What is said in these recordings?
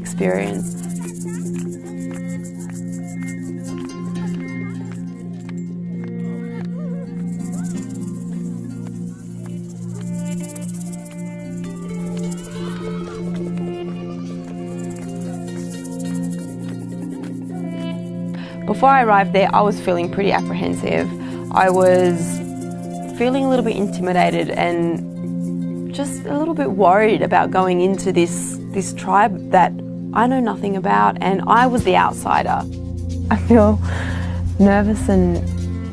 experience. Before I arrived there, I was feeling pretty apprehensive. I was feeling a little bit intimidated and just a little bit worried about going into this tribe that I know nothing about, and I was the outsider. I feel nervous and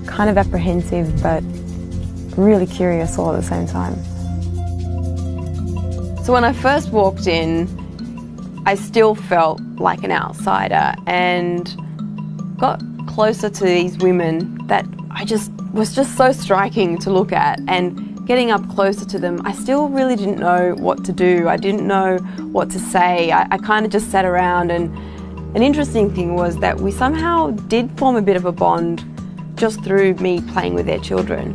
kind of apprehensive, but really curious all at the same time. So when I first walked in, I still felt like an outsider and got closer to these women that was just so striking to look at, and getting up closer to them, I still really didn't know what to do. I didn't know what to say. I kind of just sat around, and an interesting thing was that we somehow did form a bit of a bond just through me playing with their children.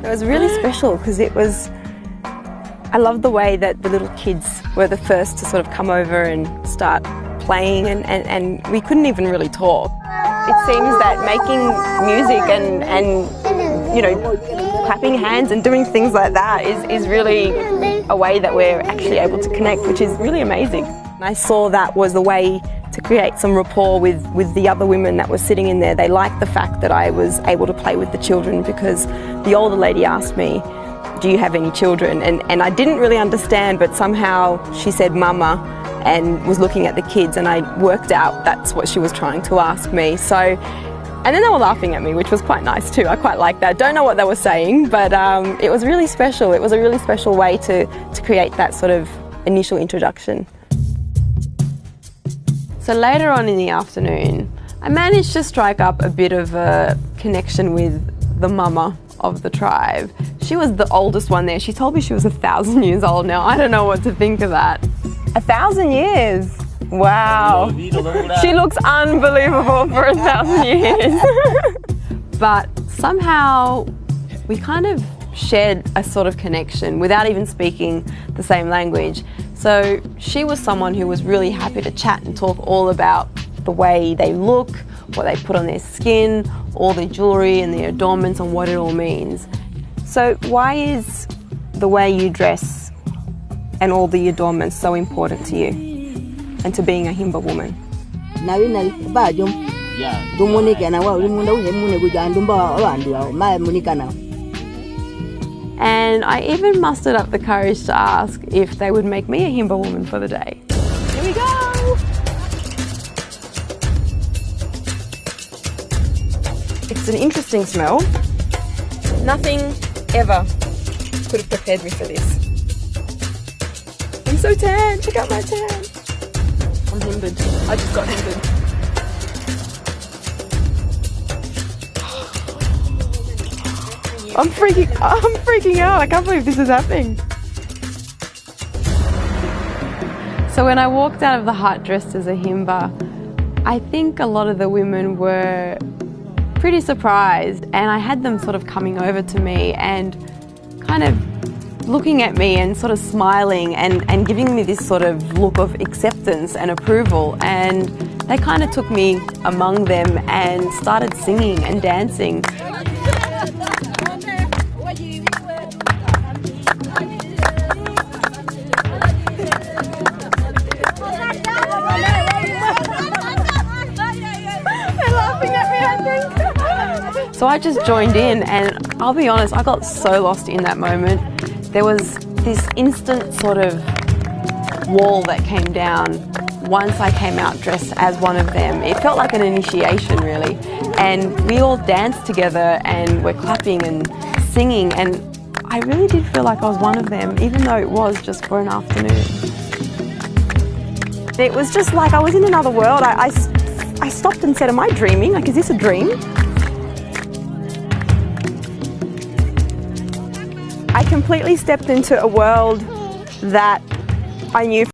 It was really special because I loved the way that the little kids were the first to sort of come over and start playing, and we couldn't even really talk. It seems that making music and you know, clapping hands and doing things like that is really a way that we're actually able to connect, which is really amazing. And I saw that was the way to create some rapport with the other women that were sitting in there. They liked the fact that I was able to play with the children, because the older lady asked me, "Do you have any children?" And I didn't really understand, but somehow she said mama and was looking at the kids, and I worked out that's what she was trying to ask me. So, and then they were laughing at me, which was quite nice too. I quite liked that. Don't know what they were saying, but it was really special. It was a really special way to create that sort of initial introduction. So later on in the afternoon, I managed to strike up a bit of a connection with the mama of the tribe. She was the oldest one there. She told me she was 1,000 years old now. I don't know what to think of that. 1,000 years? Wow. She looks unbelievable for 1,000 years. But somehow we kind of shared a sort of connection without even speaking the same language. So she was someone who was really happy to chat and talk all about the way they look, what they put on their skin, all their jewellery and their adornments and what it all means. So why is the way you dress and all the adornments so important to you and to being a Himba woman? And I even mustered up the courage to ask if they would make me a Himba woman for the day. Here we go! It's an interesting smell. Nothing ever could have prepared me for this. I'm so tan, check out my tan. I'm Himbered, I just got Himbered. I'm freaking out, I can't believe this is happening. So when I walked out of the hut dressed as a Himba, I think a lot of the women were pretty surprised, and I had them sort of coming over to me and kind of looking at me and sort of smiling and giving me this sort of look of acceptance and approval, and they kind of took me among them and started singing and dancing. So I just joined in, and I'll be honest, I got so lost in that moment. There was this instant sort of wall that came down once I came out dressed as one of them. It felt like an initiation, really. And we all danced together and we're clapping and singing, and I really did feel like I was one of them, even though it was just for an afternoon. It was just like I was in another world. I stopped and said, am I dreaming? Like, is this a dream? I completely stepped into a world that I knew